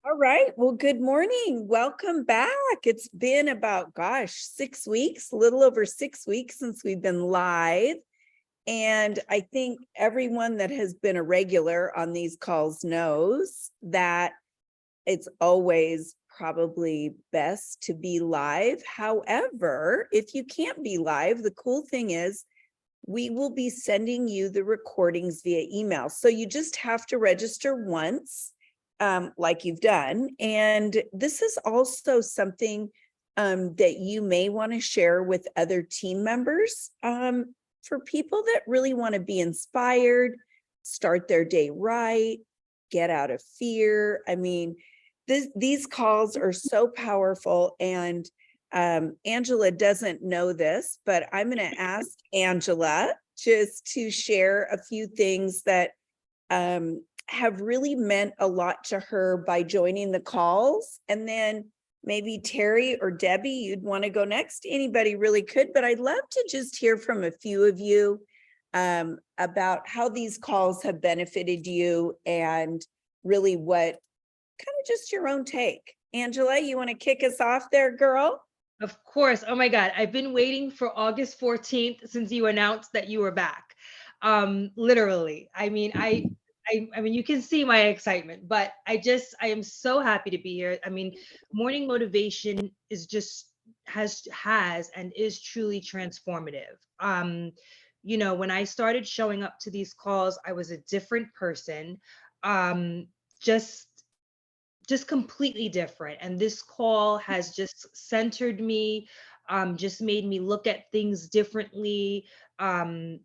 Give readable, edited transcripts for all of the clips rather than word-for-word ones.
All right. Well, good morning. Welcome back. It's been about, 6 weeks, a little over 6 weeks since we've been live. And I think everyone that has been a regular on these calls knows that it's always probably best to be live. However, if you can't be live, the cool thing is we will be sending you the recordings via email. So you just have to register once, like you've done. And this is also something that you may want to share with other team members for people that really want to be inspired, start their day right, get out of fear. I mean, these calls are so powerful, and Angela doesn't know this, but I'm going to ask Angela just to share a few things that have really meant a lot to her by joining the calls. And then maybe Terry or Debbie, you'd want to go next. Anybody really could, but I'd love to just hear from a few of you about how these calls have benefited you and really what kind of just your own take. Angela, you want to kick us off there, girl? Of course. Oh my God. I've been waiting for August 14th since you announced that you were back. Literally. I mean, you can see my excitement, but I am so happy to be here. I mean, morning motivation is just has and is truly transformative. When I started showing up to these calls, I was a different person. Um, just just completely different. And this call has just centered me, just made me look at things differently, um,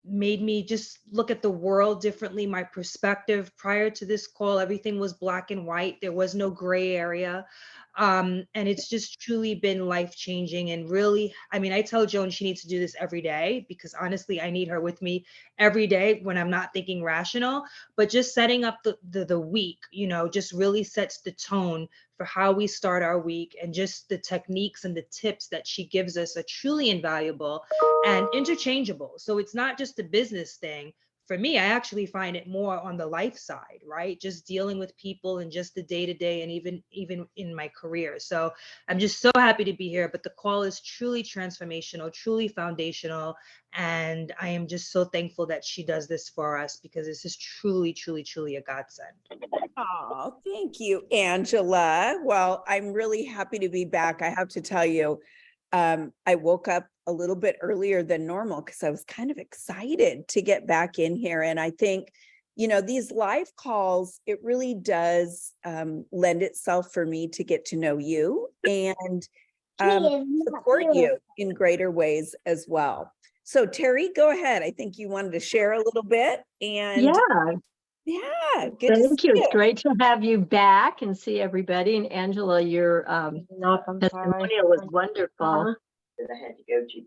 made me just look at the world differently. My perspective prior to this call, everything was black and white. There was no gray area. And it's just truly been life changing. And really, I mean, I tell Joan she needs to do this every day because honestly, I need her with me every day when I'm not thinking rational. But just setting up the week, just really sets the tone for how we start our week, and just the techniques and the tips that she gives us are truly invaluable and interchangeable. So it's not just a business thing. For me, I actually find it more on the life side, right? Just dealing with people and just the day to day, and even in my career. So I'm just so happy to be here. But the call is truly transformational, truly foundational, and I am just so thankful that she does this for us because this is truly, truly, truly a godsend. Oh, thank you, Angela. Well, I'm really happy to be back. I have to tell you, I woke up a little bit earlier than normal because I was kind of excited to get back in here. And I think, these live calls, it really does lend itself for me to get to know you and support you in greater ways as well. So Terry, go ahead. I think you wanted to share a little bit. And yeah, good to Thank see you. you. It's great to have you back and see everybody. And Angela, your testimonial was wonderful. I had to go to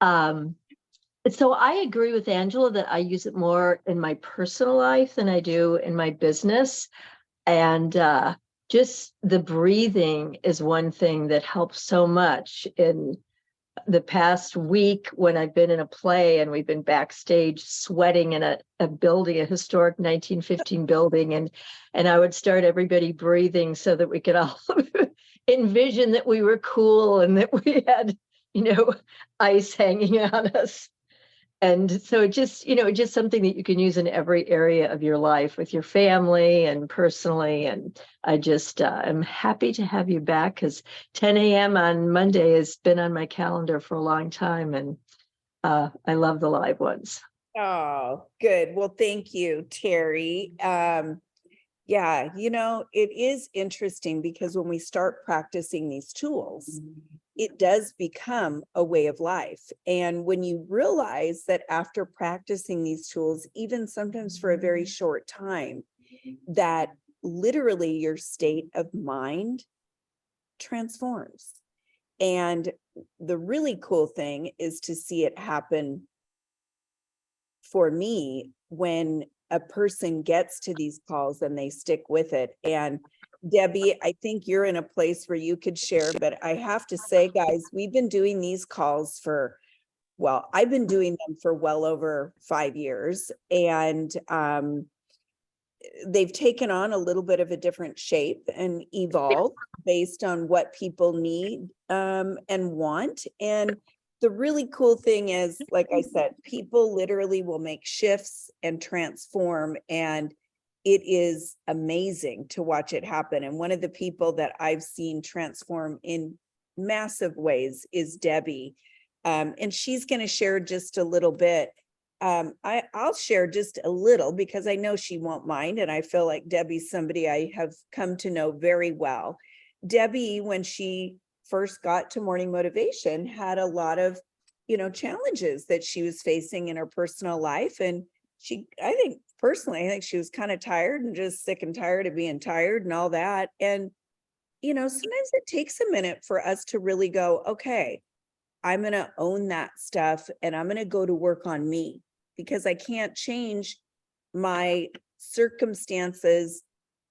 bed. So I agree with Angela that I use it more in my personal life than I do in my business. And just the breathing is one thing that helps so much. In the past week, when I've been in a play and we've been backstage sweating in a building, a historic 1915 building, and I would start everybody breathing so that we could all envision that we were cool and that we had, ice hanging on us. And so just something that you can use in every area of your life with your family and personally. And I just am happy to have you back because 10 a.m. on Monday has been on my calendar for a long time. And I love the live ones. Oh, good. Well, thank you, Terry. Yeah, it is interesting because when we start practicing these tools, it does become a way of life. And when you realize that after practicing these tools, even sometimes for a very short time, that literally your state of mind transforms. And the really cool thing is to see it happen for me when a person gets to these calls and they stick with it. And Debbie, I think you're in a place where you could share, but I have to say, guys, we've been doing these calls I've been doing them for well over 5 years. And they've taken on a little bit of a different shape and evolved based on what people need and want. And the really cool thing is, like I said, people literally will make shifts and transform, and it is amazing to watch it happen. And one of the people that I've seen transform in massive ways is Debbie. And she's going to share just a little bit. I'll share just a little because I know she won't mind. And I feel like Debbie's somebody I have come to know very well. Debbie, when she first got to Morning Motivation, had a lot of, challenges that she was facing in her personal life. And I think personally, she was kind of tired and just sick and tired of being tired and all that. And, sometimes it takes a minute for us to really go, okay, I'm going to own that stuff and I'm going to go to work on me, because I can't change my circumstances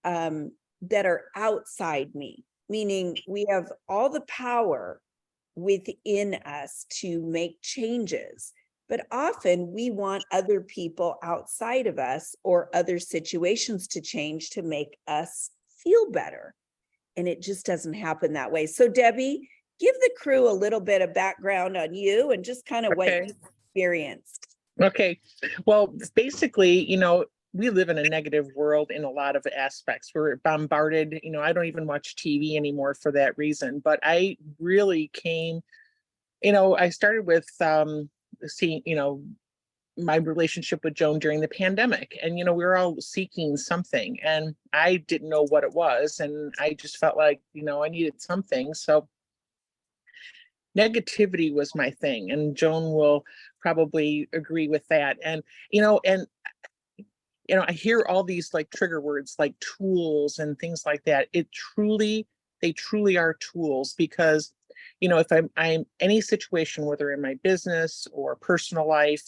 that are outside me, meaning we have all the power within us to make changes. But often we want other people outside of us or other situations to change to make us feel better. And it just doesn't happen that way. So Debbie, give the crew a little bit of background on you and just kind of what you experienced. Okay. Well, basically, we live in a negative world in a lot of aspects. We're bombarded. I don't even watch TV anymore for that reason. But I really came, I started with seeing, my relationship with Joan during the pandemic. And, we were all seeking something and I didn't know what it was. And I just felt like, I needed something. So negativity was my thing. And Joan will probably agree with that. And, I hear all these like trigger words like tools and things like that. They truly are tools, because, if I'm any situation, whether in my business or personal life,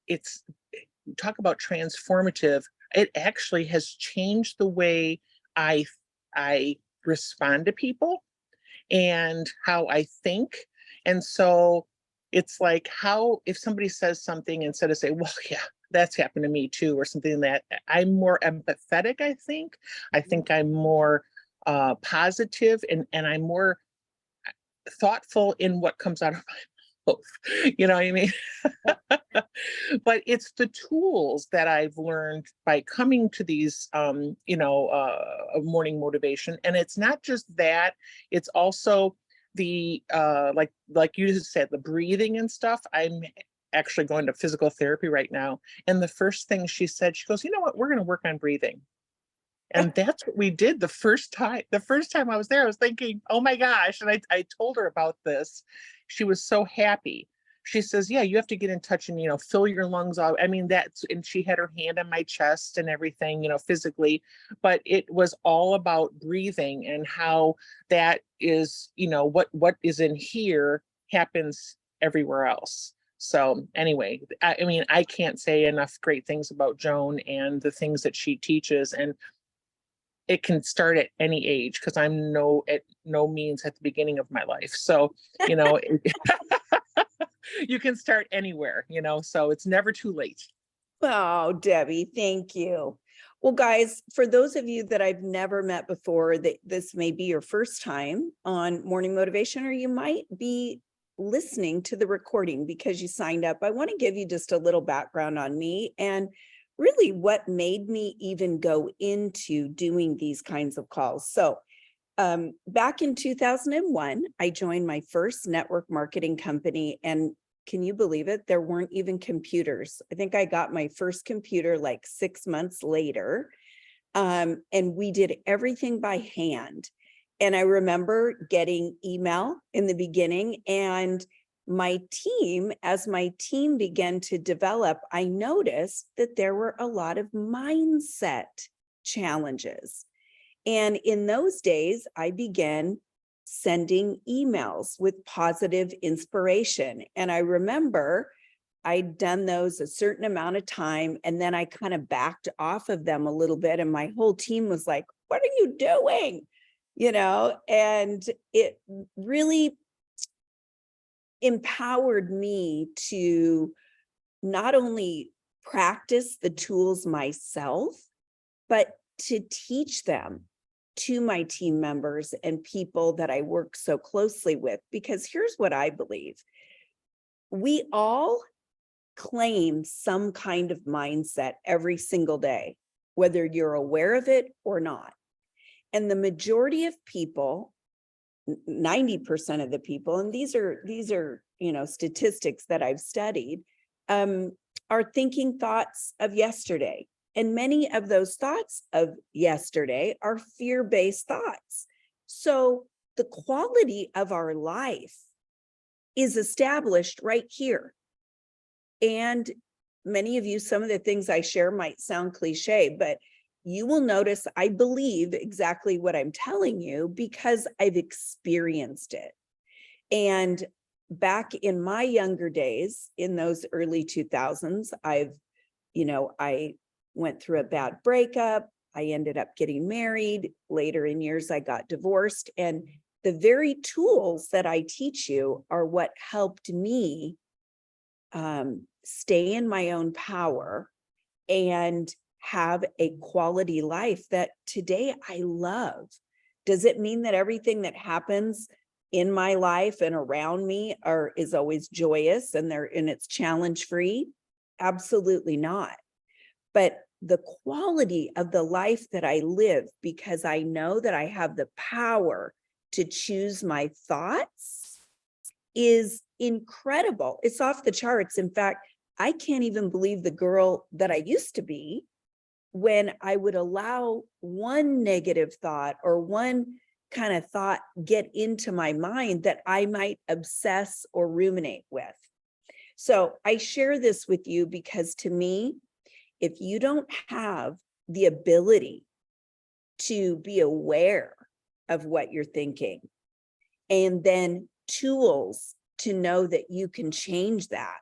it's, talk about transformative. It actually has changed the way I respond to people and how I think. And so it's like, how, if somebody says something, instead of say, well, yeah, that's happened to me too, or something, that I'm more empathetic, I think I'm more positive, and I'm more thoughtful in what comes out of my mouth. You know what I mean? But it's the tools that I've learned by coming to these, morning motivation. And it's not just that, it's also the, like you just said, the breathing and stuff. I'm actually going to physical therapy right now. And the first thing she said, she goes, you know what, we're going to work on breathing. And that's what we did the first time. The first time I was there, I was thinking, oh my gosh. And I told her about this. She was so happy. She says, yeah, you have to get in touch and, fill your lungs out. I mean, and she had her hand on my chest and everything, physically, but it was all about breathing and how that is, what is in here happens everywhere else. So anyway, I mean, I can't say enough great things about Joan and the things that she teaches. And it can start at any age, because I'm at no means at the beginning of my life. So, you can start anywhere, so it's never too late. Oh, Debbie, thank you. Well, guys, for those of you that I've never met before, that this may be your first time on Morning Motivation, or you might be listening to the recording because you signed up, I want to give you just a little background on me and really what made me even go into doing these kinds of calls. So back in 2001, I joined my first network marketing company, and can you believe it? There weren't even computers. I think I got my first computer like 6 months later. And we did everything by hand. And I remember getting email in the beginning, and as my team began to develop, I noticed that there were a lot of mindset challenges. And in those days, I began sending emails with positive inspiration. And I remember I'd done those a certain amount of time, and then I kind of backed off of them a little bit. And my whole team was like, what are you doing? And it really empowered me to not only practice the tools myself, but to teach them to my team members and people that I work so closely with. Because here's what I believe. We all claim some kind of mindset every single day, whether you're aware of it or not. And the majority of people, 90% of the people, and these are statistics that I've studied, are thinking thoughts of yesterday. And many of those thoughts of yesterday are fear-based thoughts. So the quality of our life is established right here. And many of you, some of the things I share might sound cliche, but you will notice I believe exactly what I'm telling you because I've experienced it. And back in my younger days, in those early 2000s, I went through a bad breakup. I ended up getting married. Later in years, I got divorced. And the very tools that I teach you are what helped me stay in my own power and have a quality life that today I love. Does it mean that everything that happens in my life and around me is always joyous and it's challenge free? Absolutely not. But the quality of the life that I live, because I know that I have the power to choose my thoughts, is incredible. It's off the charts. In fact, I can't even believe the girl that I used to be when I would allow one negative thought or one kind of thought get into my mind that I might obsess or ruminate with. So I share this with you because to me, if you don't have the ability to be aware of what you're thinking, and then tools to know that you can change that,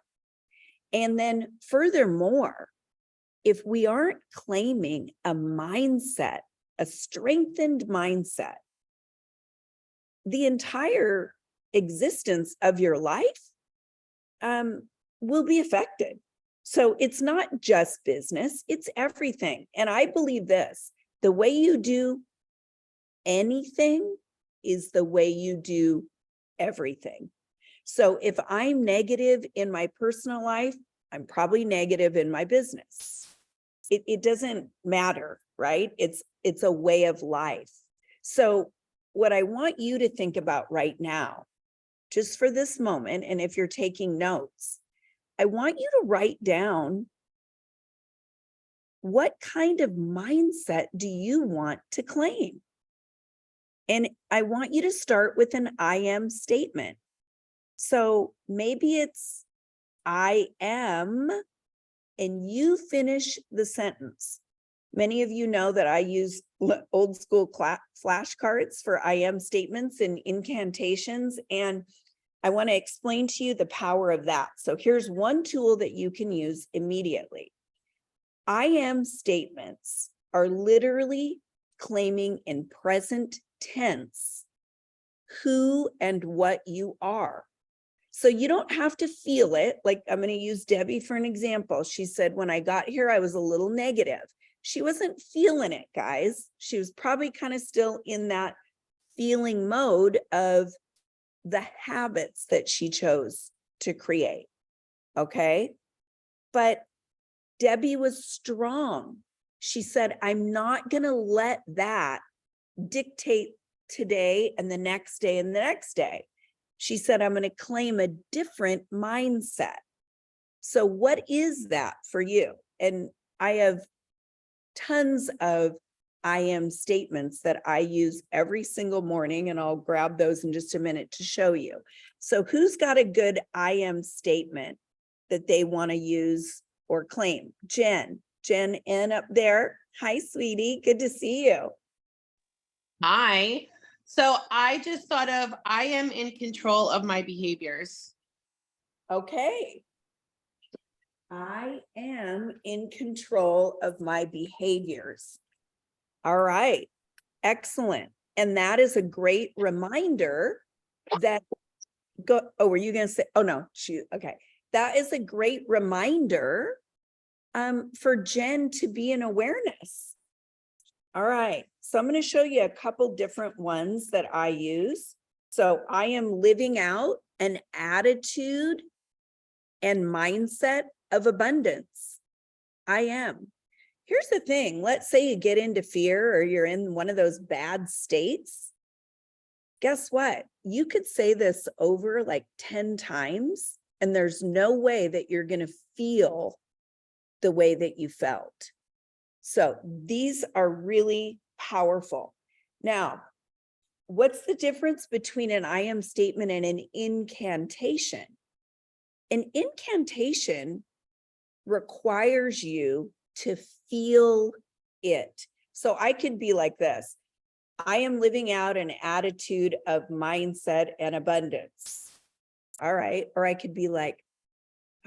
and then furthermore, if we aren't claiming a mindset, a strengthened mindset, the entire existence of your life will be affected. So it's not just business, it's everything. And I believe this, the way you do anything is the way you do everything. So if I'm negative in my personal life, I'm probably negative in my business. It doesn't matter, right? It's a way of life. So what I want you to think about right now, just for this moment, and if you're taking notes, I want you to write down what kind of mindset do you want to claim? And I want you to start with an I am statement. So maybe it's I am, and you finish the sentence. Many of you know that I use old school flashcards for I am statements and incantations, and I want to explain to you the power of that. So here's one tool that you can use immediately. I am statements are literally claiming in present tense who and what you are. So you don't have to feel it. Like I'm going to use Debbie for an example. She said, when I got here, I was a little negative. She wasn't feeling it, guys. She was probably kind of still in that feeling mode of the habits that she chose to create. Okay. But Debbie was strong. She said, I'm not going to let that dictate today and the next day and the next day. She said, I'm going to claim a different mindset. So what is that for you? And I have tons of I am statements that I use every single morning, and I'll grab those in just a minute to show you. So who's got a good I am statement that they want to use or claim? Jen N up there. Hi, sweetie. Good to see you. Hi. So I just thought of, I am in control of my behaviors. Okay. I am in control of my behaviors. All right. Excellent. And that is a great reminder that were you going to say, oh no, shoot. Okay. That is a great reminder for Jen to be in awareness. All right, so I'm going to show you a couple different ones that I use. So I am living out an attitude and mindset of abundance. I am. Here's the thing. Let's say you get into fear or you're in one of those bad states. Guess what? You could say this over like 10 times, and there's no way that you're going to feel the way that you felt. So these are really powerful. Now, what's the difference between an I am statement and an incantation? An incantation requires you to feel it. So I could be like this. I am living out an attitude of mindset and abundance. All right. Or I could be like,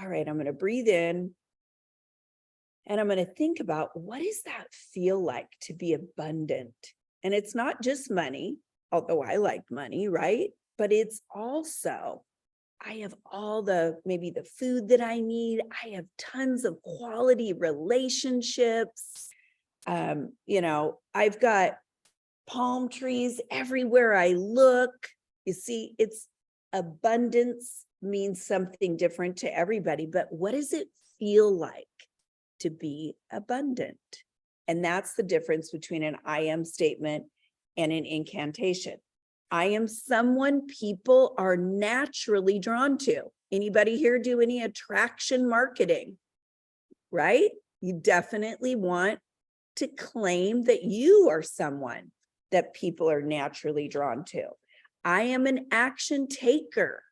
all right, I'm going to breathe in and I'm going to think about what does that feel like to be abundant? And it's not just money, although I like money, right? But it's also, I have all maybe the food that I need. I have tons of quality relationships. I've got palm trees everywhere I look. You see, it's abundance means something different to everybody, but what does it feel like to be abundant? And that's the difference between an I am statement and an incantation. I am someone people are naturally drawn to. Anybody here do any attraction marketing, right? You definitely want to claim that you are someone that people are naturally drawn to. I am an action taker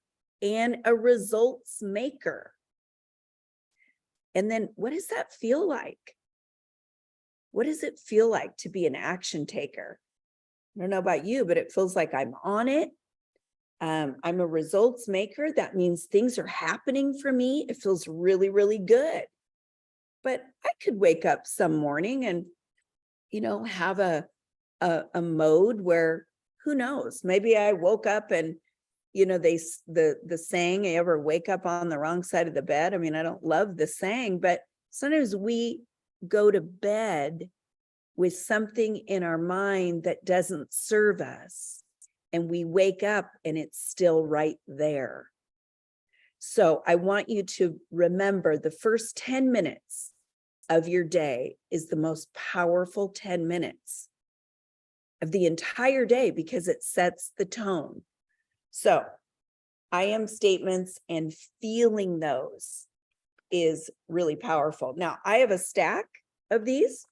and a results maker. And then what does that feel like? What does it feel like to be an action taker? I don't know about you, but it feels like I'm on it. I'm a results maker. That means things are happening for me. It feels really, really good. But I could wake up some morning and, have a mode where, who knows, maybe I woke up and, the saying, you ever wake up on the wrong side of the bed? I mean, I don't love the saying, but sometimes we go to bed with something in our mind that doesn't serve us, and we wake up and it's still right there. So I want you to remember the first 10 minutes of your day is the most powerful 10 minutes of the entire day because it sets the tone. So I am statements and feeling those is really powerful. Now I have a stack of these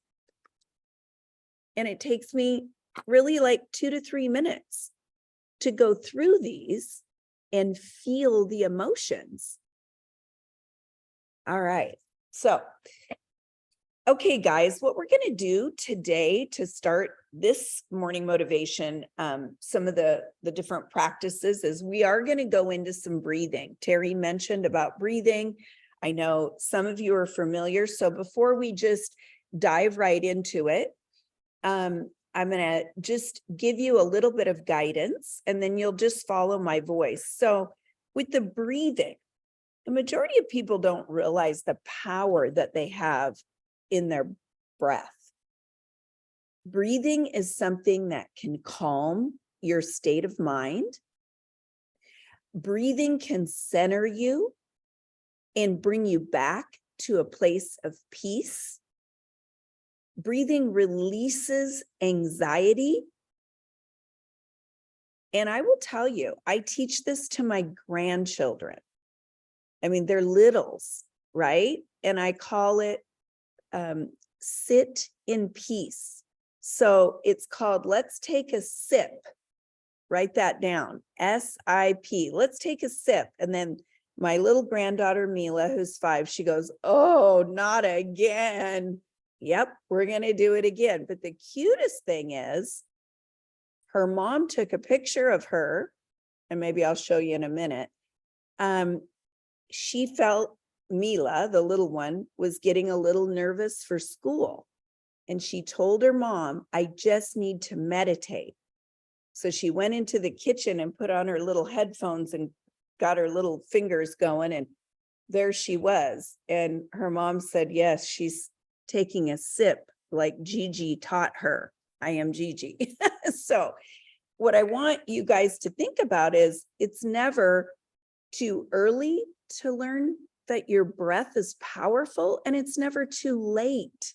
and it takes me really like 2 to 3 minutes to go through these and feel the emotions. All right. So, okay, guys, what we're going to do today to start this morning motivation, some of the different practices is we are going to go into some breathing. Terry mentioned about breathing. I know some of you are familiar. So before we just dive right into it, I'm going to just give you a little bit of guidance and then you'll just follow my voice. So with the breathing, the majority of people don't realize the power that they have in their breath. Breathing is something that can calm your state of mind. Breathing can center you and bring you back to a place of peace. Breathing releases anxiety. And I will tell you, I teach this to my grandchildren. I mean, they're littles, right? And I call it sit in peace. So it's called, let's take a sip. Write that down, S-I-P. Let's take a sip. And then my little granddaughter, Mila, who's 5, she goes, oh, not again. Yep, we're going to do it again. But the cutest thing is her mom took a picture of her, and maybe I'll show you in a minute. She felt Mila, the little one, was getting a little nervous for school. And she told her mom, I just need to meditate. So she went into the kitchen and put on her little headphones and got her little fingers going and there she was. And her mom said, yes, she's taking a sip like Gigi taught her. I am Gigi. So what I want you guys to think about is it's never too early to learn that your breath is powerful, and it's never too late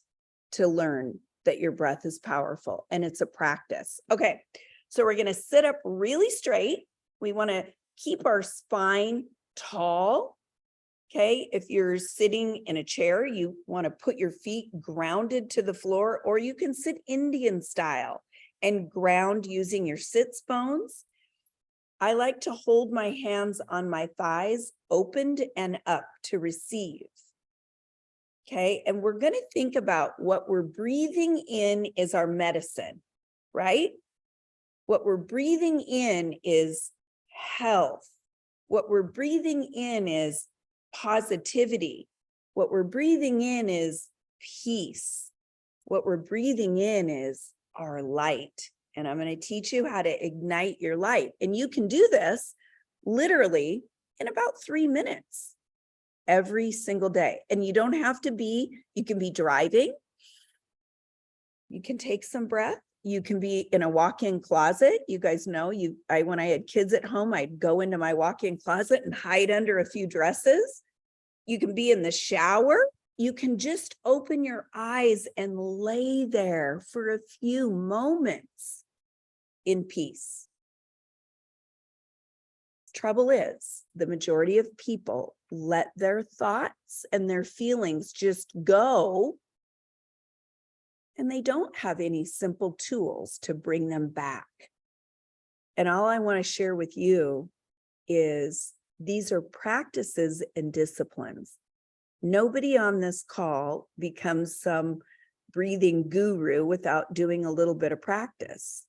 to learn that your breath is powerful, and it's a practice. Okay, so we're going to sit up really straight. We want to keep our spine tall. Okay, if you're sitting in a chair, you want to put your feet grounded to the floor, or you can sit Indian style and ground using your sits bones. I like to hold my hands on my thighs, opened and up to receive. Okay, and we're going to think about what we're breathing in is our medicine, right? What we're breathing in is health. What we're breathing in is positivity. What we're breathing in is peace. What we're breathing in is our light. And I'm going to teach you how to ignite your light. And you can do this literally in about 3 minutes every single day. And you don't have to be, you can be driving. You can take some breath. You can be in a walk-in closet. You guys know, when I had kids at home, I'd go into my walk-in closet and hide under a few dresses. You can be in the shower. You can just open your eyes and lay there for a few moments in peace. Trouble is, the majority of people let their thoughts and their feelings just go, and they don't have any simple tools to bring them back. And all I want to share with you is these are practices and disciplines. Nobody on this call becomes some breathing guru without doing a little bit of practice.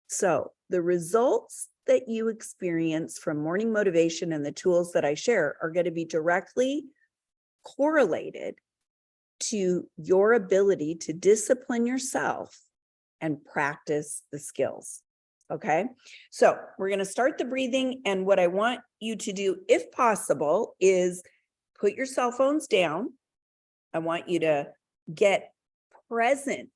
So the results that you experience from morning motivation and the tools that I share are going to be directly correlated to your ability to discipline yourself and practice the skills. Okay, so we're going to start the breathing. And what I want you to do, if possible, is put your cell phones down. I want you to get present.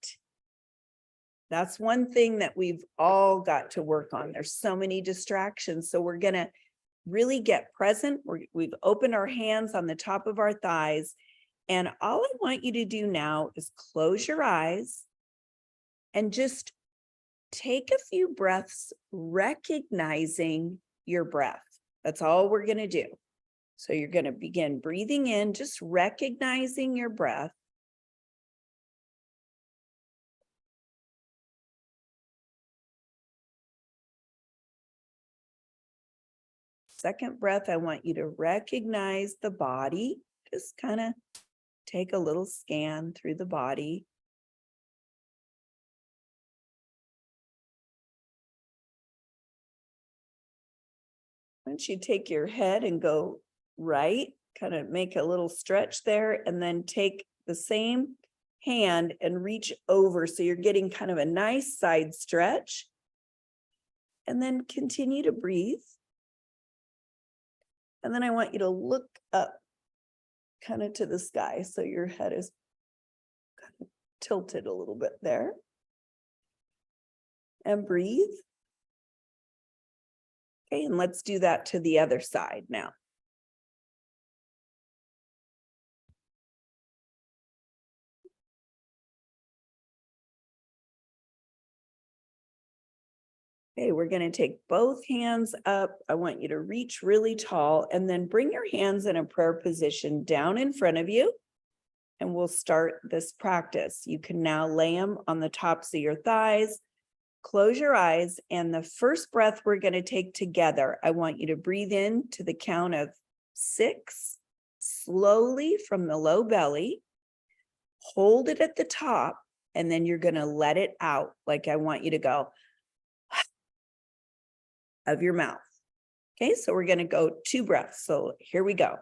That's one thing that we've all got to work on. There's so many distractions. So we're going to really get present. We've opened our hands on the top of our thighs. And all I want you to do now is close your eyes and just take a few breaths, recognizing your breath. That's all we're going to do. So you're going to begin breathing in, just recognizing your breath. Second breath, I want you to recognize the body. Just kind of take a little scan through the body. Once you take your head and go right, kind of make a little stretch there, and then take the same hand and reach over. So you're getting kind of a nice side stretch. And then continue to breathe. And then I want you to look up kind of to the sky. So your head is kind of tilted a little bit there. And breathe. Okay, and let's do that to the other side now. Okay, we're going to take both hands up. I want you to reach really tall and then bring your hands in a prayer position down in front of you. And we'll start this practice. You can now lay them on the tops of your thighs. Close your eyes. And the first breath we're going to take together, I want you to breathe in to the count of 6, slowly from the low belly. Hold it at the top, and then you're going to let it out. Like I want you to go of your mouth. Okay, so we're going to go 2 breaths. So here we go.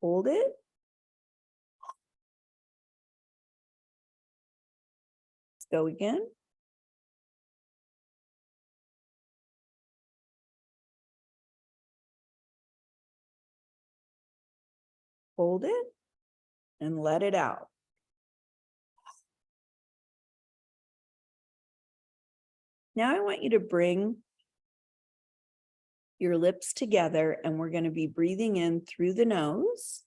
Hold it. Let's go again. Hold it and let it out. Now I want you to bring your lips together, and we're going to be breathing in through the nose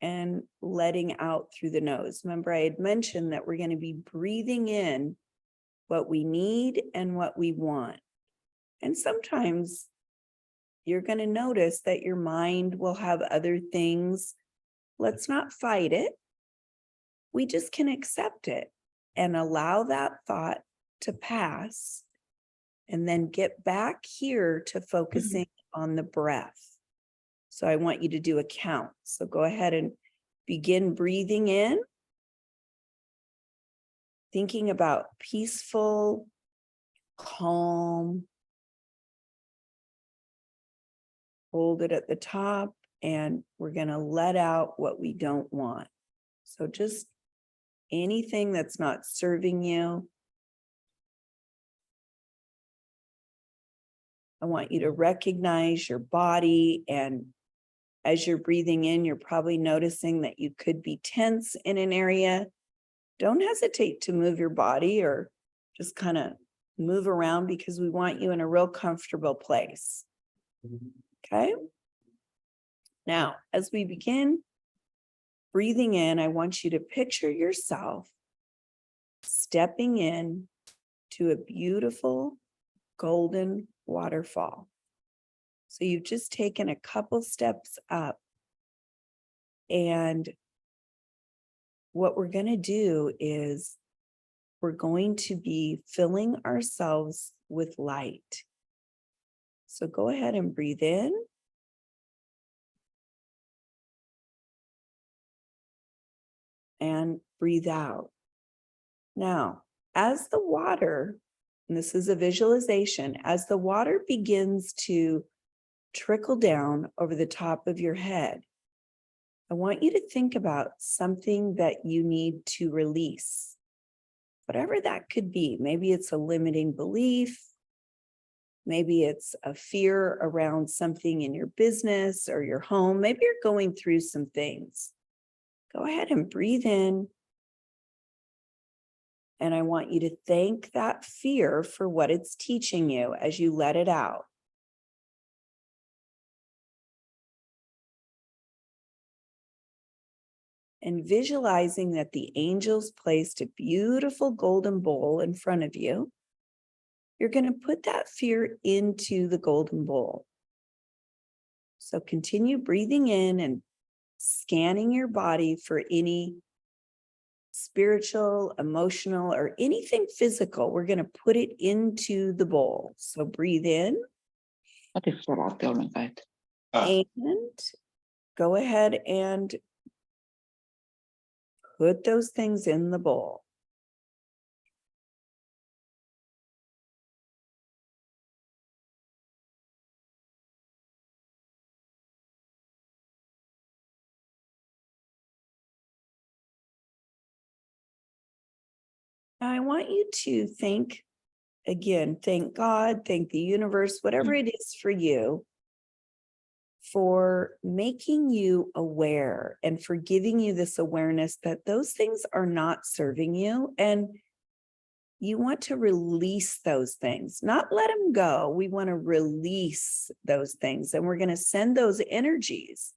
and letting out through the nose. Remember, I had mentioned that we're going to be breathing in what we need and what we want. And sometimes you're going to notice that your mind will have other things. Let's not fight it. We just can accept it and allow that thought to pass, and then get back here to focusing on the breath. So I want you to do a count. So go ahead and begin breathing in, thinking about peaceful, calm. Hold it at the top, and we're going to let out what we don't want. So just anything that's not serving you. I want you to recognize your body, and as you're breathing in, you're probably noticing that you could be tense in an area. Don't hesitate to move your body or just kind of move around, because we want you in a real comfortable place. Okay. Now, as we begin breathing in, I want you to picture yourself stepping in to a beautiful golden waterfall. So you've just taken a couple steps up, and what we're going to do is we're going to be filling ourselves with light. So go ahead and breathe in. And breathe out. Now, as the water, and this is a visualization, as the water begins to trickle down over the top of your head, I want you to think about something that you need to release, whatever that could be. Maybe it's a limiting belief. Maybe it's a fear around something in your business or your home. Maybe you're going through some things. Go ahead and breathe in. And I want you to thank that fear for what it's teaching you as you let it out. And visualizing that the angels placed a beautiful golden bowl in front of you. You're going to put that fear into the golden bowl. So continue breathing in and scanning your body for any spiritual, emotional, or anything physical. We're going to put it into the bowl. So breathe in. And go ahead and put those things in the bowl. Now I want you to thank God, thank the universe, whatever it is for you, for making you aware and for giving you this awareness that those things are not serving you. And you want to release those things, not let them go. We want to release those things, and we're going to send those energies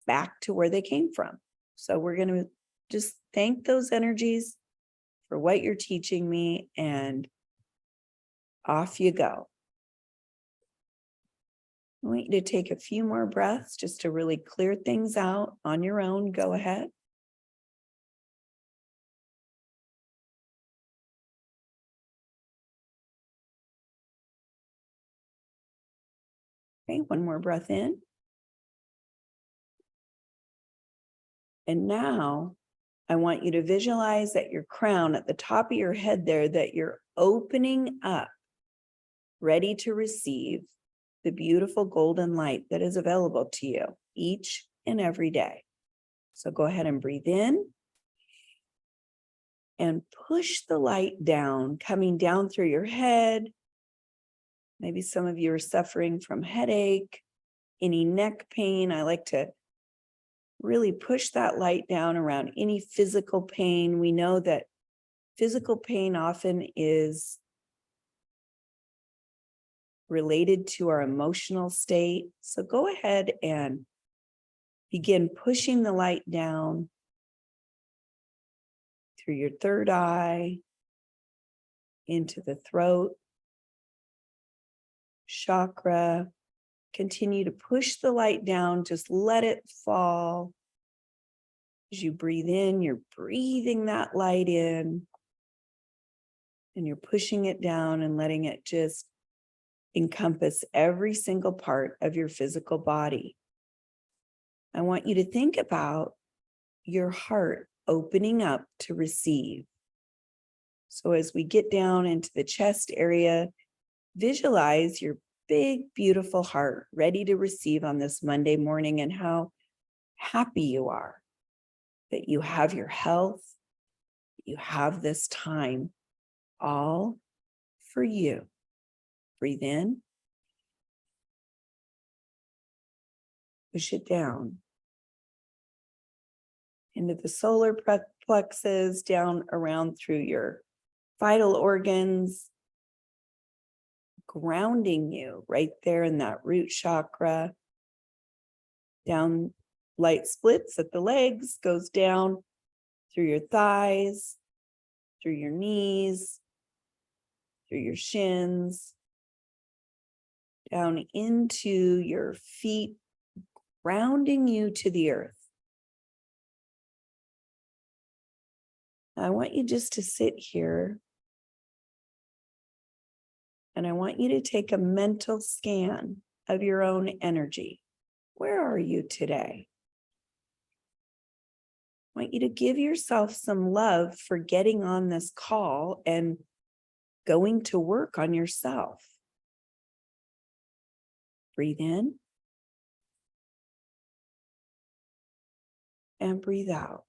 back to where they came from. So we're going to just thank those energies for what you're teaching me, and off you go. I want you to take a few more breaths just to really clear things out on your own. Go ahead. Okay, one more breath in. And now I want you to visualize that your crown at the top of your head there, that you're opening up, ready to receive the beautiful golden light that is available to you each and every day. So go ahead and breathe in and push the light down, coming down through your head. Maybe some of you are suffering from headache, any neck pain. I like to Really push that light down around any physical pain. We know that physical pain often is related to our emotional state. So go ahead and begin pushing the light down through your third eye, into the throat chakra. Continue to push the light down, just let it fall. As you breathe in, you're breathing that light in, and you're pushing it down and letting it just encompass every single part of your physical body. I want you to think about your heart opening up to receive. So as we get down into the chest area, visualize your big, beautiful heart ready to receive on this Monday morning, and how happy you are that you have your health, you have this time all for you. Breathe in, push it down into the solar plexus, down around through your vital organs, grounding you right there in that root chakra. Down, light splits at the legs, goes down through your thighs, through your knees, through your shins, down into your feet, grounding you to the earth. I want you just to sit here, and I want you to take a mental scan of your own energy. Where are you today? I want you to give yourself some love for getting on this call and going to work on yourself. Breathe in and breathe out.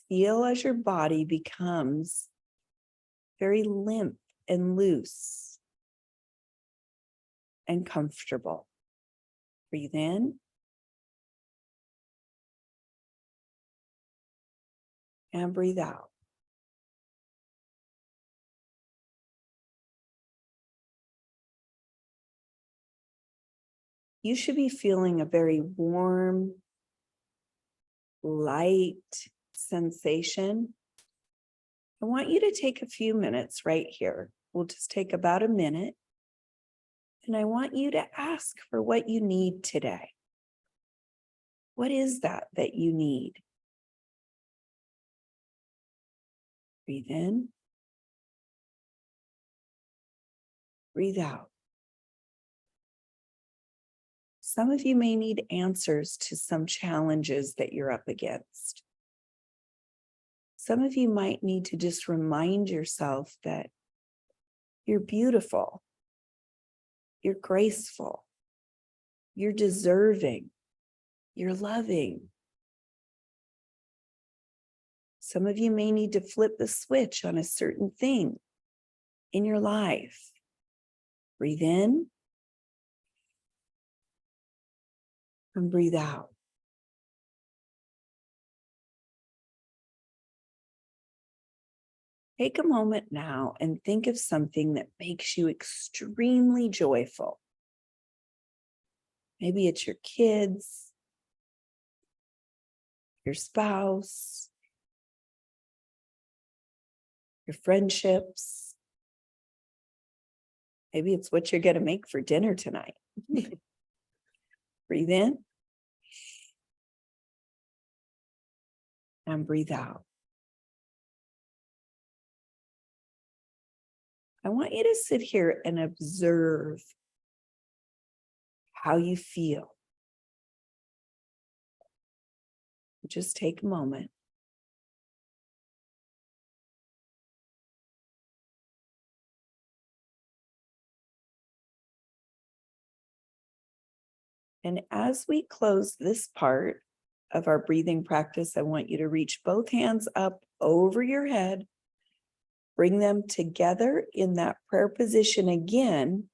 Feel as your body becomes very limp and loose and comfortable. Breathe in and breathe out. You should be feeling a very warm, light sensation. I want you to take a few minutes right here. We'll just take about a minute. And I want you to ask for what you need today. What is that you need? Breathe in. Breathe out. Some of you may need answers to some challenges that you're up against. Some of you might need to just remind yourself that you're beautiful, you're graceful, you're deserving, you're loving. Some of you may need to flip the switch on a certain thing in your life. Breathe in and breathe out. Take a moment now and think of something that makes you extremely joyful. Maybe it's your kids, your spouse, your friendships. Maybe it's what you're going to make for dinner tonight. Breathe in and breathe out. I want you to sit here and observe how you feel. Just take a moment. And as we close this part of our breathing practice, I want you to reach both hands up over your head. Bring them together in that prayer position again,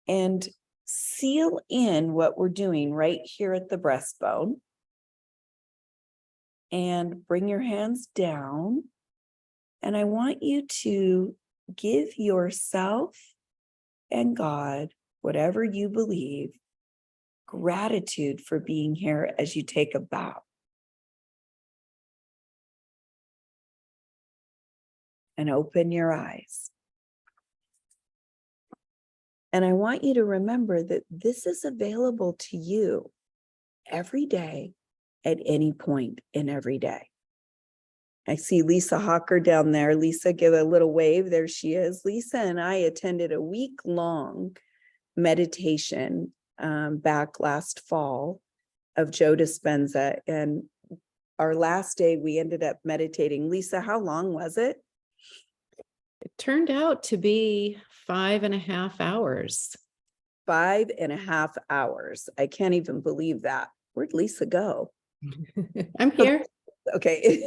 and seal in what we're doing right here at the breastbone. And bring your hands down. And I want you to give yourself and God, whatever you believe, gratitude for being here as you take a bow. And open your eyes. And I want you to remember that this is available to you every day at any point in every day. I see Lisa Hawker down there. Lisa, give a little wave. There she is. Lisa and I attended a week-long meditation back last fall of Joe Dispenza. And our last day, we ended up meditating. Lisa, how long was it? It turned out to be 5.5 hours. 5.5 hours. I can't even believe that. Where'd Lisa go? I'm here. Okay,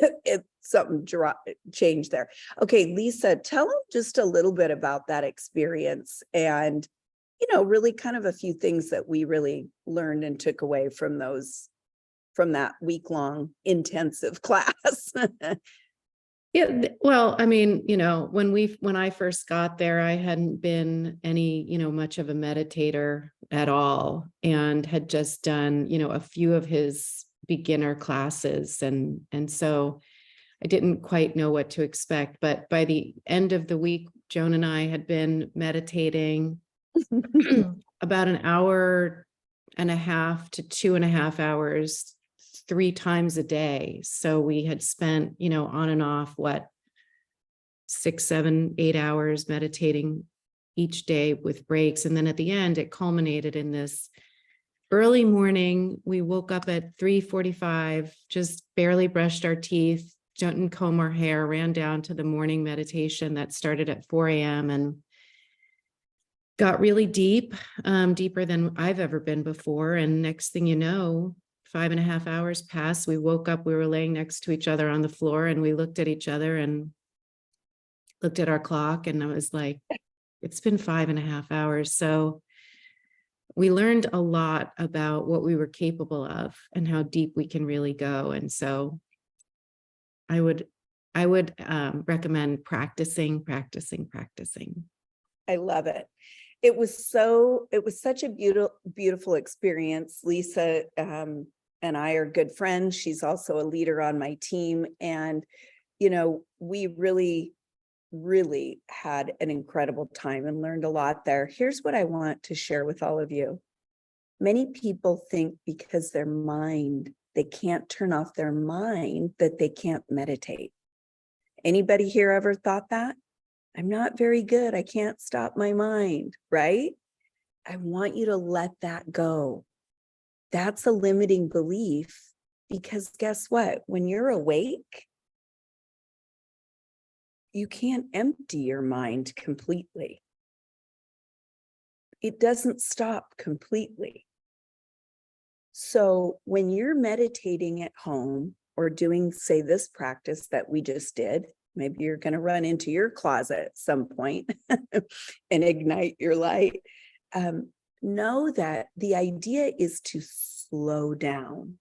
something changed there. Okay, Lisa, tell them just a little bit about that experience and, really kind of a few things that we really learned and took away from that week-long intensive class. Yeah, well, I mean, when I first got there, I hadn't been any, much of a meditator at all, and had just done, a few of his beginner classes. And so I didn't quite know what to expect. But by the end of the week, Joan and I had been meditating about 1.5 to 2.5 hours 3 times a day. So we had spent, on and off, 6, 7, 8 hours meditating each day with breaks. And then at the end, it culminated in this early morning. We woke up at 3:45, just barely brushed our teeth, didn't comb our hair, ran down to the morning meditation that started at 4 a.m. and got really deep, deeper than I've ever been before. And next thing you know, 5.5 hours passed. We woke up, we were laying next to each other on the floor, and we looked at each other and looked at our clock. And I was like, it's been 5.5 hours. So we learned a lot about what we were capable of and how deep we can really go. And so I would recommend practicing. I love it. It was such a beautiful experience. Lisa and I are good friends. She's also a leader on my team. And, we really had an incredible time and learned a lot there. Here's what I want to share with all of you. Many people think because they can't turn off their mind, that they can't meditate. Anybody here ever thought that? I'm not very good. I can't stop my mind, right? I want you to let that go. That's a limiting belief, because guess what? When you're awake, you can't empty your mind completely. It doesn't stop completely. So when you're meditating at home or doing, say, this practice that we just did, maybe you're going to run into your closet at some point and ignite your light. Know that the idea is to slow down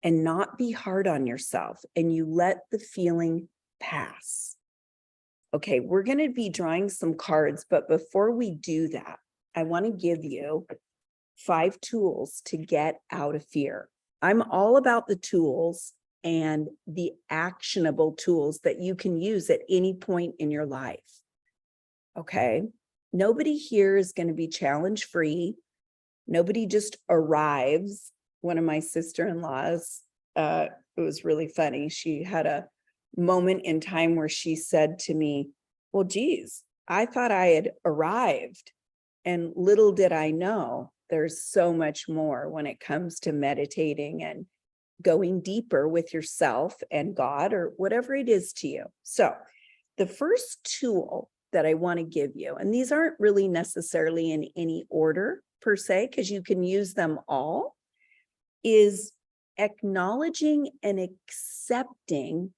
and not be hard on yourself, and you let the feeling pass. Okay, we're going to be drawing some cards, but before we do that, I want to give you 5 tools to get out of fear. I'm all about the tools and the actionable tools that you can use at any point in your life. Okay, nobody here is going to be challenge-free. Nobody just arrives. One of my sister-in-laws, it was really funny. She had a moment in time where she said to me, well, geez, I thought I had arrived. And little did I know, there's so much more when it comes to meditating and going deeper with yourself and God, or whatever it is to you. So the first tool that I want to give you, and these aren't really necessarily in any order per se, because you can use them all, is acknowledging and accepting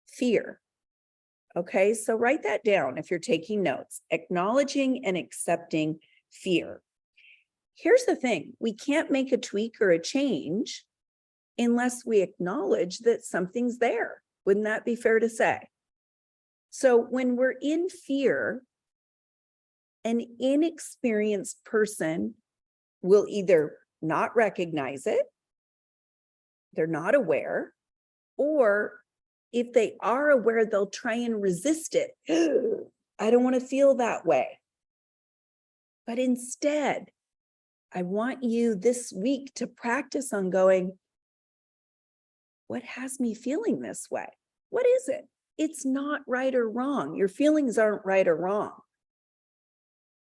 fear. Okay, so write that down if you're taking notes. Acknowledging and accepting fear. Here's the thing, we can't make a tweak or a change unless we acknowledge that something's there. Wouldn't that be fair to say? So when we're in fear, an inexperienced person will either not recognize it, they're not aware, or if they are aware, they'll try and resist it. I don't want to feel that way. But instead, I want you this week to practice on going, what has me feeling this way? What is it? It's not right or wrong. Your feelings aren't right or wrong.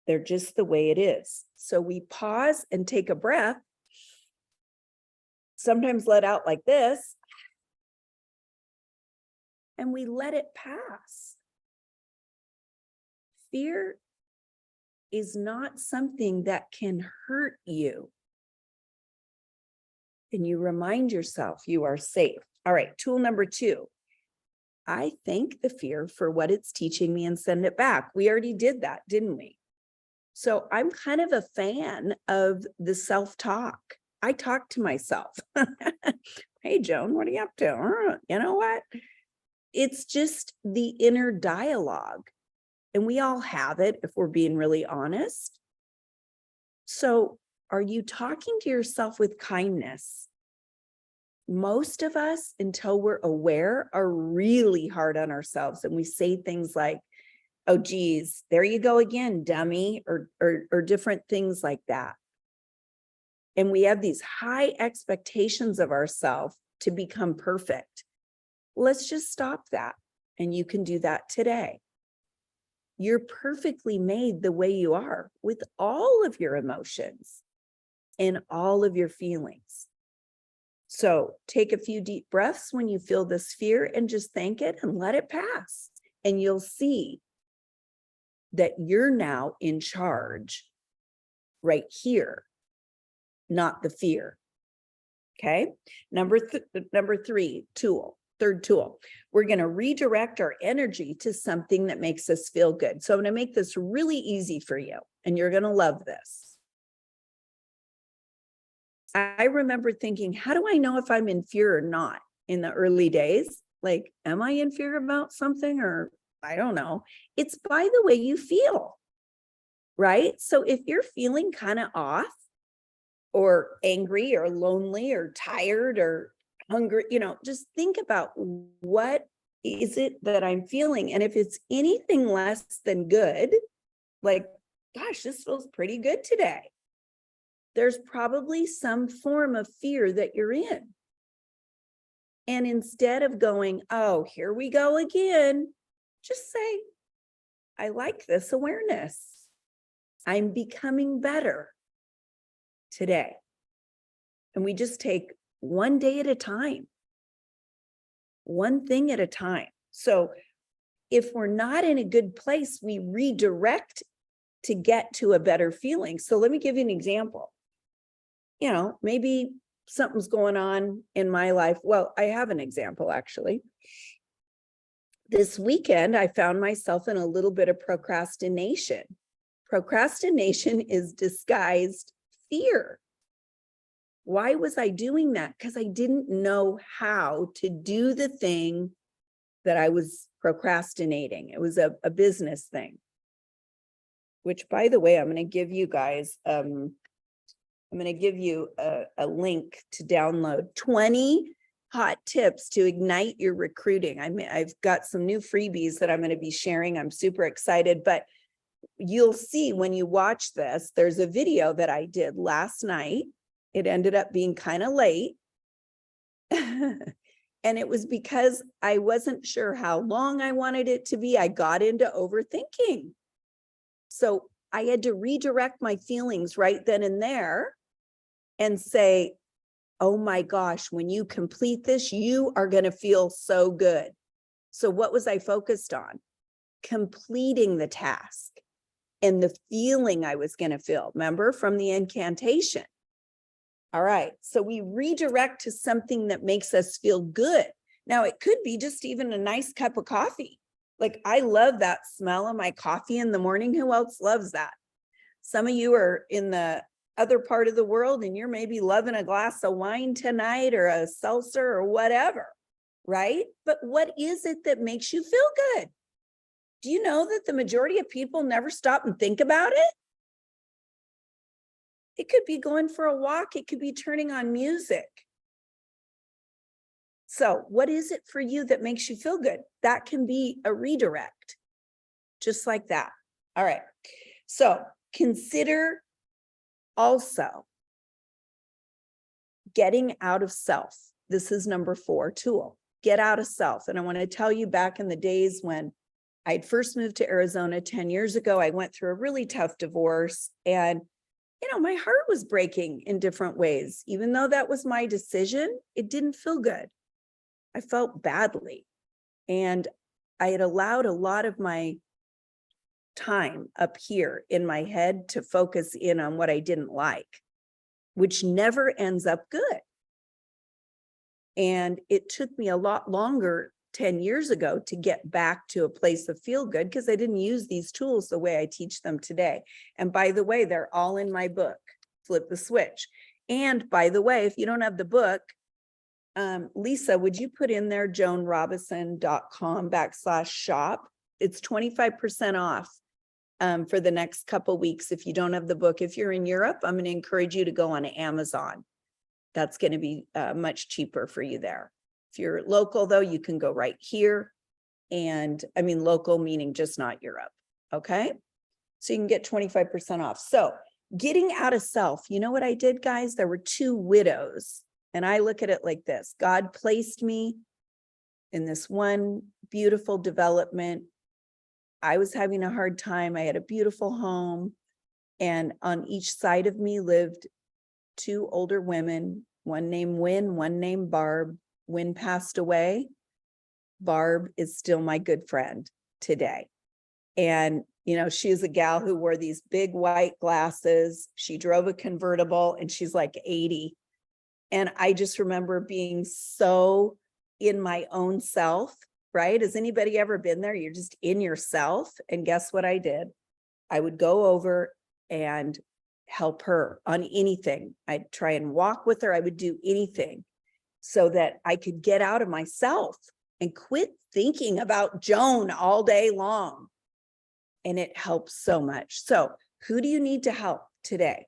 They're just the way it is. So we pause and take a breath, sometimes let out like this, and we let it pass. Fear is not something that can hurt you. And you remind yourself you are safe. All right, tool number 2. I thank the fear for what it's teaching me and send it back. We already did that, didn't we? So I'm kind of a fan of the self-talk. I talk to myself. Hey, Joan, what are you up to? You know what? It's just the inner dialogue. And we all have it if we're being really honest. So are you talking to yourself with kindness? Most of us, until we're aware, are really hard on ourselves. And we say things like, oh, geez, there you go again, dummy, or different things like that. And we have these high expectations of ourselves to become perfect. Let's just stop that. And you can do that today. You're perfectly made the way you are with all of your emotions and all of your feelings. So take a few deep breaths when you feel this fear and just thank it and let it pass. And you'll see that you're now in charge right here, not the fear. Okay. Number 3 tool. Third tool, we're going to redirect our energy to something that makes us feel good. So I'm going to make this really easy for you, and you're going to love this. I remember thinking, how do I know if I'm in fear or not in the early days? Like, am I in fear about something, or I don't know. It's by the way you feel, right? So if you're feeling kind of off or angry or lonely or tired or hungry, just think about what is it that I'm feeling. And if it's anything less than good, like, gosh, this feels pretty good today, there's probably some form of fear that you're in. And instead of going, oh, here we go again, just say, I like this awareness. I'm becoming better today. And we just take one day at a time, one thing at a time. So if we're not in a good place, we redirect to get to a better feeling. So let me give you an example. Maybe something's going on in my life. Well, I have an example, actually. This weekend, I found myself in a little bit of procrastination. Procrastination is disguised fear. Why was I doing that? Because I didn't know how to do the thing that I was procrastinating. It was a business thing, which, by the way, I'm going to give you guys, I'm going to give you a link to download 20 hot tips to ignite your recruiting. I've got some new freebies that I'm going to be sharing. I'm super excited, but you'll see when you watch this, there's a video that I did last night. It ended up being kind of late. And it was because I wasn't sure how long I wanted it to be. I got into overthinking. So I had to redirect my feelings right then and there and say, oh my gosh, when you complete this, you are going to feel so good. So what was I focused on? Completing the task and the feeling I was going to feel. Remember from the incantation? All right. So we redirect to something that makes us feel good. Now, it could be just even a nice cup of coffee. Like, I love that smell of my coffee in the morning. Who else loves that? Some of you are in the other part of the world and you're maybe loving a glass of wine tonight or a seltzer or whatever, right? But what is it that makes you feel good? Do you know that the majority of people never stop and think about it? It could be going for a walk. It could be turning on music. So what is it for you that makes you feel good? That can be a redirect, just like that. All right. So consider also getting out of self. This is number 4 tool. Get out of self. And I want to tell you, back in the days when I'd first moved to Arizona 10 years ago, I went through a really tough divorce, and my heart was breaking in different ways. Even though that was my decision, it didn't feel good. I felt badly. And I had allowed a lot of my time up here in my head to focus in on what I didn't like, which never ends up good. And it took me a lot longer 10 years ago to get back to a place of feel good, because I didn't use these tools the way I teach them today. And by the way, they're all in my book, Flip the Switch. And by the way, if you don't have the book, Lisa, would you put in there joanrobison.com/shop? It's 25% off for the next couple weeks if you don't have the book. If you're in Europe, I'm going to encourage you to go on Amazon. That's going to be much cheaper for you there. If you're local, though, you can go right here. And I mean local meaning just not Europe. Okay. So you can get 25% off. So getting out of self, you know what I did, guys? There were 2 widows. And I look at it like this. God placed me in this one beautiful development. I was having a hard time. I had a beautiful home. And on each side of me lived 2 older women, one named Wynn, one named Barb. Wynn passed away. Barb is still my good friend today. And, she is a gal who wore these big white glasses. She drove a convertible and she's like 80. And I just remember being so in my own self, right? Has anybody ever been there? You're just in yourself. And guess what I did? I would go over and help her on anything. I'd try and walk with her. I would do anything so that I could get out of myself and quit thinking about Joan all day long. And it helps so much. So who do you need to help today?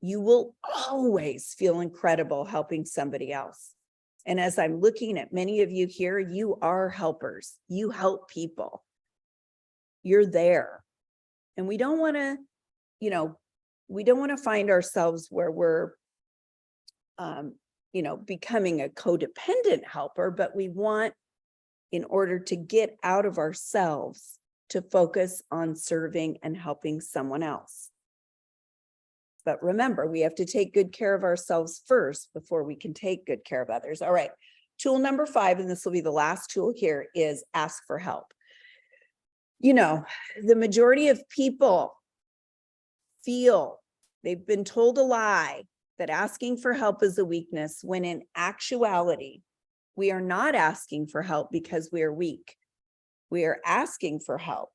You will always feel incredible helping somebody else. And as I'm looking at many of you here, you are helpers. You help people. You're there. And we don't want to, find ourselves where we're, becoming a codependent helper, but we want, in order to get out of ourselves, to focus on serving and helping someone else. But remember, we have to take good care of ourselves first before we can take good care of others. All right. Tool number 5, and this will be the last tool here, is ask for help. The majority of people feel they've been told a lie that asking for help is a weakness, when in actuality, we are not asking for help because we are weak. We are asking for help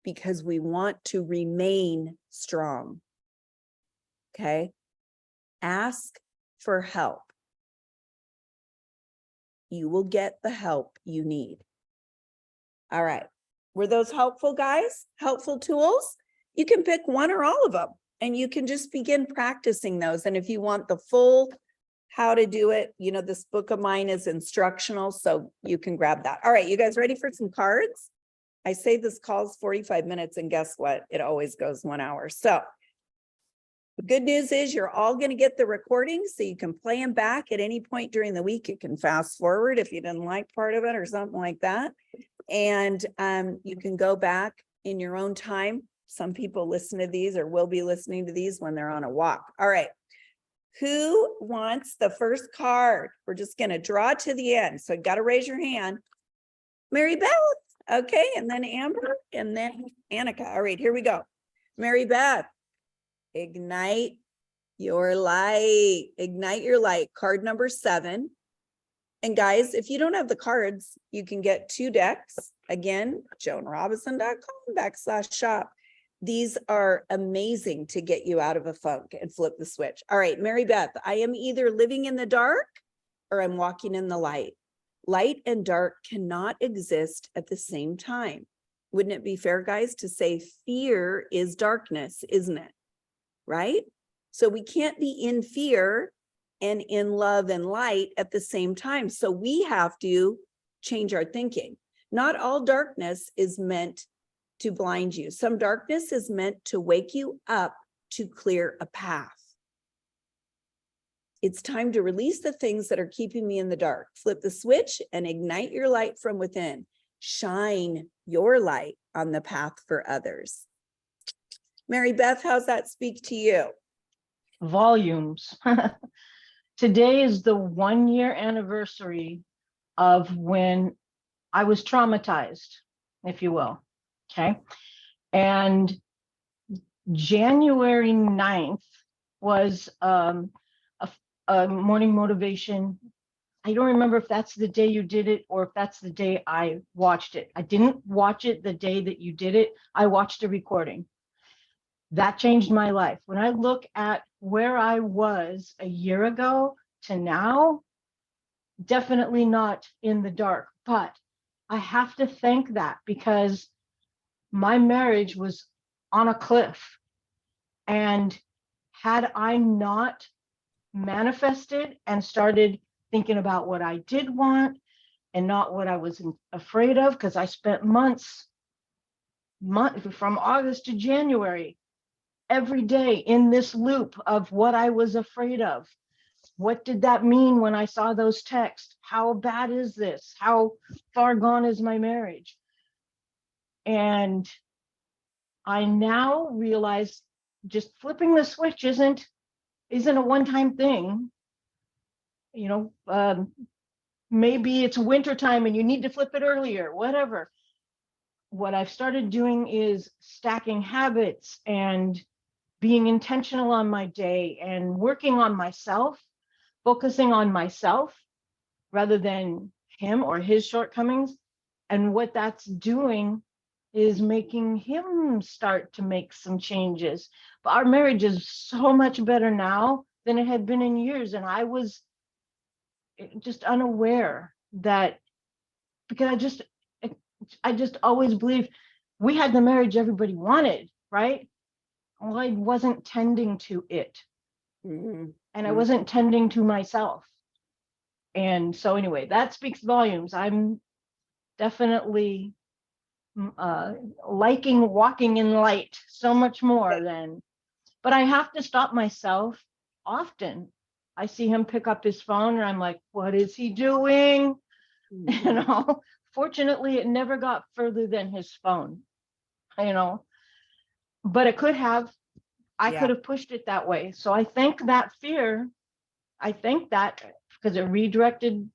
because we want to remain strong. Okay. Ask for help. You will get the help you need. All right. Were those helpful, guys? Helpful tools? You can pick one or all of them, and you can just begin practicing those. And if you want the full how to do it, this book of mine is instructional, so you can grab that. All right. You guys ready for some cards? I say this call's 45 minutes, and guess what? It always goes 1 hour. So the good news is you're all going to get the recordings, so you can play them back at any point during the week. You can fast forward if you didn't like part of it or something like that. And you can go back in your own time. Some people listen to these or will be listening to these when they're on a walk. All right. Who wants the first card? We're just going to draw to the end. So you got to raise your hand. Mary Beth. Okay. And then Amber and then Annika. All right, here we go. Mary Beth. Ignite your light. Ignite your light. Card number 7. And guys, if you don't have the cards, you can get 2 decks. Again, joanrobison.com/shop. These are amazing to get you out of a funk and flip the switch. All right, Mary Beth, I am either living in the dark or I'm walking in the light. Light and dark cannot exist at the same time. Wouldn't it be fair, guys, to say fear is darkness, isn't it? Right? So we can't be in fear and in love and light at the same time. So we have to change our thinking. Not all darkness is meant to blind you. Some darkness is meant to wake you up to clear a path. It's time to release the things that are keeping me in the dark. Flip the switch and ignite your light from within. Shine your light on the path for others. Mary Beth, how's that speak to you? Volumes. Today is the 1-year anniversary of when I was traumatized, if you will. Okay. And January 9th was a morning motivation. I don't remember if that's the day you did it or if that's the day I watched it. I didn't watch it the day that you did it. I watched a recording. That changed my life. When I look at where I was a year ago to now, definitely not in the dark, but I have to thank that because my marriage was on a cliff. And had I not manifested and started thinking about what I did want and not what I was afraid of, because I spent months from August to January, every day in this loop of what I was afraid of. What did that mean when I saw those texts? How bad is this? How far gone is my marriage? And I now realize just flipping the switch isn't a one-time thing. You know, maybe it's wintertime and you need to flip it earlier, whatever. What I've started doing is stacking habits and being intentional on my day and working on myself, focusing on myself rather than him or his shortcomings. And what that's doing is making him start to make some changes. But our marriage is so much better now than it had been in years. And I was just unaware that, because I just always believed we had the marriage everybody wanted, right? Well, I wasn't tending to it. Mm-hmm. And I wasn't tending to myself. And so anyway, that speaks volumes. I'm definitely liking walking in light so much more than, but I have to stop myself often. I see him pick up his phone and I'm like, what is he doing? Mm-hmm. You know, fortunately, it never got further than his phone, you know, but it could have. I could have pushed it that way. So I think that fear, I think that because it redirected,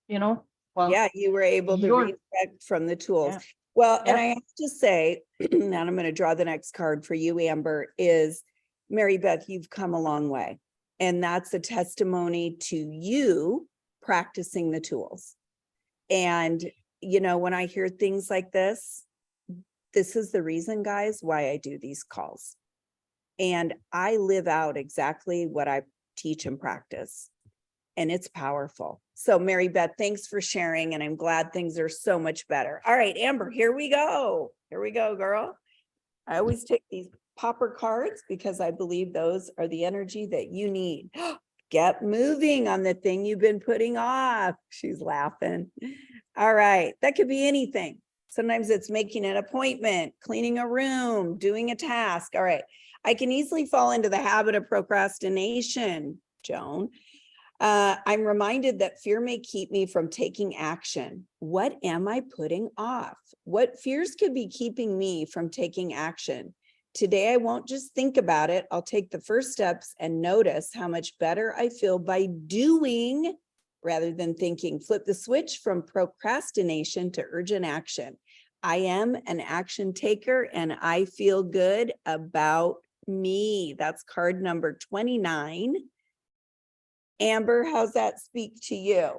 you know, well, yeah, you were able to redirect from the tools. Yeah. Well, and I have to say, and I'm going to draw the next card for you, Amber, is Mary Beth, you've come a long way. And that's a testimony to you practicing the tools. And, you know, when I hear things like this is the reason, guys, why I do these calls. And I live out exactly what I teach and practice. And it's powerful. So Mary Beth, thanks for sharing. And I'm glad things are so much better. All right, Amber, here we go. Here we go, girl. I always take these popper cards because I believe those are the energy that you need. Get moving on the thing you've been putting off. She's laughing. All right, that could be anything. Sometimes it's making an appointment, cleaning a room, doing a task. All right, I can easily fall into the habit of procrastination, Joan. I'm reminded that fear may keep me from taking action. What am I putting off? What fears could be keeping me from taking action? Today, I won't just think about it. I'll take the first steps and notice how much better I feel by doing rather than thinking. Flip the switch from procrastination to urgent action. I am an action taker and I feel good about me. That's card number 29. Amber, how's that speak to you?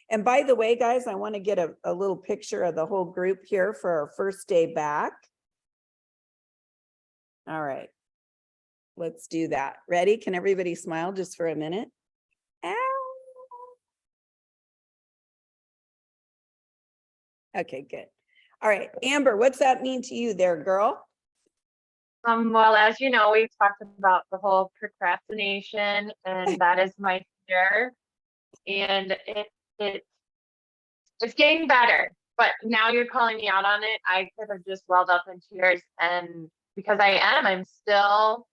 And by the way, guys, I want to get a little picture of the whole group here for our first day back. All right. Let's do that. Ready? Can everybody smile just for a minute? Ow. Okay, good. All right, Amber, what's that mean to you there, girl? Well, as you know, we've talked about the whole procrastination, and that is my fear. And it's getting better. But now you're calling me out on it. I could have just welled up in tears, and because I'm still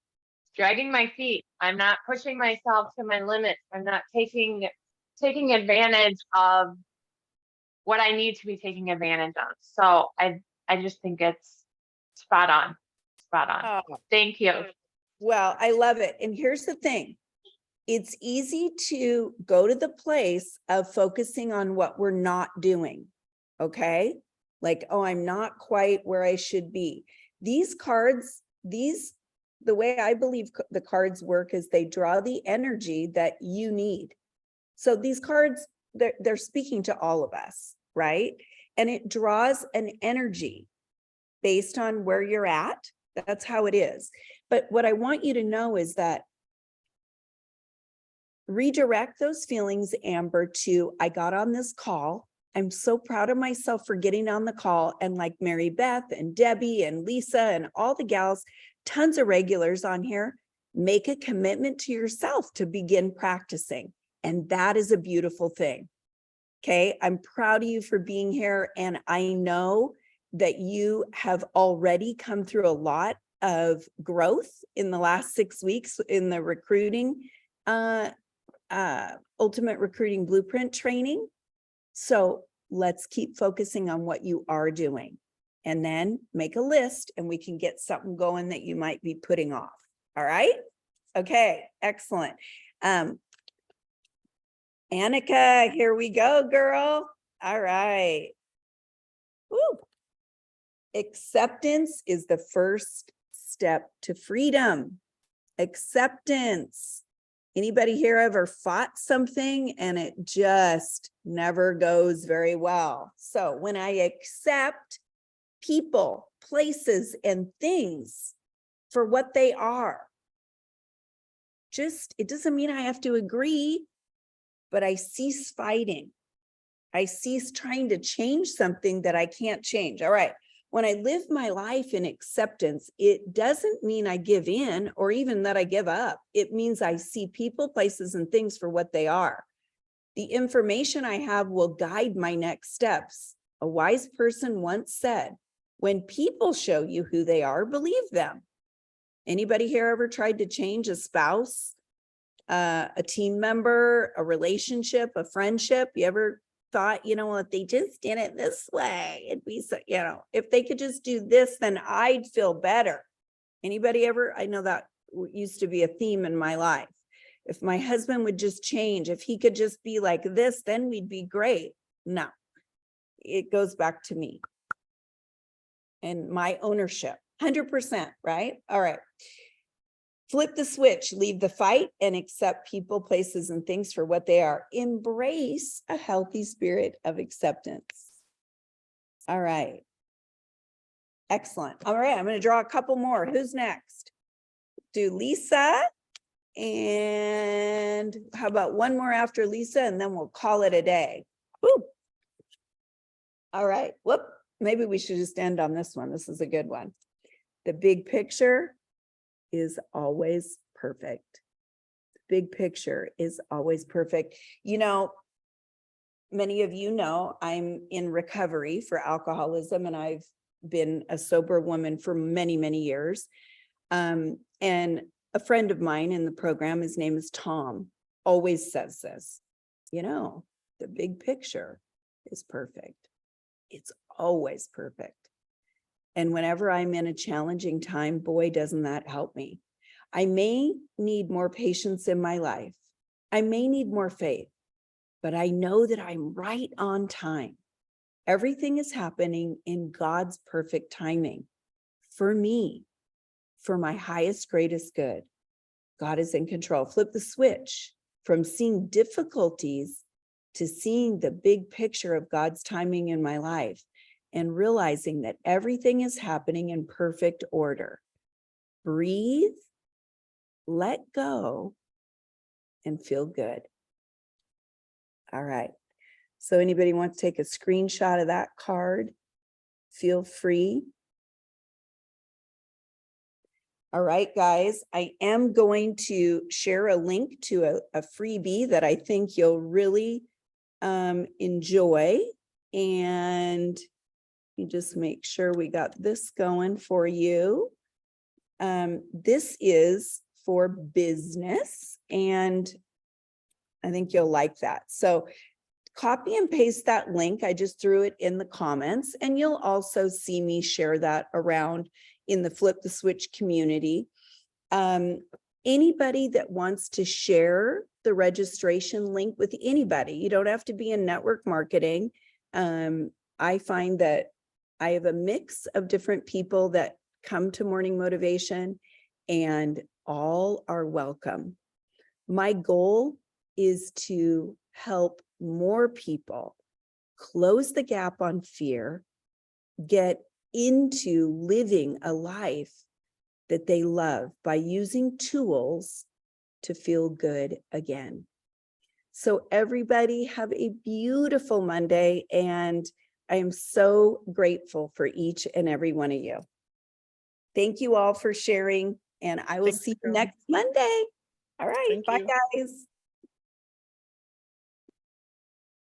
dragging my feet. I'm not pushing myself to my limits. I'm not taking advantage of what I need to be taking advantage of. So I just think it's spot on. Spot on. Oh, Thank you. well, I love it. And here's the thing. It's easy to go to the place of focusing on what we're not doing. Okay. Like, oh, I'm not quite where I should be. These cards, the way I believe the cards work is they draw the energy that you need. So these cards, they're speaking to all of us, right? And it draws an energy based on where you're at. That's how it is. But what I want you to know is that redirect those feelings, Amber, to I got on this call. I'm so proud of myself for getting on the call. And like Mary Beth and Debbie and Lisa and all the gals, tons of regulars on here, make a commitment to yourself to begin practicing. And that is a beautiful thing. Okay. I'm proud of you for being here. And I know that you have already come through a lot of growth in the last 6 weeks in the recruiting, ultimate recruiting blueprint training. So let's keep focusing on what you are doing and then make a list and we can get something going that you might be putting off. All right. Okay. Excellent. Annika, here we go, girl. All right. Woo. Acceptance is the first step to freedom. Acceptance. Anybody here ever fought something and it just never goes very well? So when I accept people, places, and things for what they are, it doesn't mean I have to agree, but I cease fighting. I cease trying to change something that I can't change. All right. When I live my life in acceptance, it doesn't mean I give in or even that I give up. It means I see people, places, and things for what they are. The information I have will guide my next steps. A wise person once said, when people show you who they are, believe them. Anybody here ever tried to change a spouse, a team member, a relationship, a friendship? You ever thought, if they just did it this way, it'd be so, if they could just do this, then I'd feel better. Anybody ever? I know that used to be a theme in my life. If my husband would just change, if he could just be like this, then we'd be great. No, it goes back to me and my ownership, 100%, right? All right. Flip the switch, leave the fight, and accept people, places, and things for what they are. Embrace a healthy spirit of acceptance. All right. Excellent. All right, I'm going to draw a couple more. Who's next? Do Lisa. And how about one more after Lisa, and then we'll call it a day. Woo. All right. Whoop. Maybe we should just end on this one. This is a good one. The big picture is always perfect. The big picture is always perfect. Many of you know I'm in recovery for alcoholism, and I've been a sober woman for many, many years. And a friend of mine in the program, his name is Tom, always says this, the big picture is perfect. It's always perfect. And whenever I'm in a challenging time, boy, doesn't that help me. I may need more patience in my life. I may need more faith, but I know that I'm right on time. Everything is happening in God's perfect timing for me, for my highest, greatest good. God is in control. Flip the switch from seeing difficulties to seeing the big picture of God's timing in my life and realizing that everything is happening in perfect order. breathe, let go, and feel good. All right. So anybody want to take a screenshot of that card? Feel free. All right, guys, I am going to share a link to a freebie that I think you'll really enjoy. And you just make sure we got this going for you. This is for business, and I think you'll like that. So copy and paste that link. I just threw it in the comments, and you'll also see me share that around in the Flip the Switch community. Anybody that wants to share the registration link with anybody, you don't have to be in network marketing. I find that I have a mix of different people that come to Morning Motivation, and all are welcome. My goal is to help more people close the gap on fear, get into living a life that they love by using tools to feel good again. So everybody have a beautiful Monday, and I am so grateful for each and every one of you. Thank you all for sharing, and I will Thank see you you. next Monday. All right, Thank bye you. guys.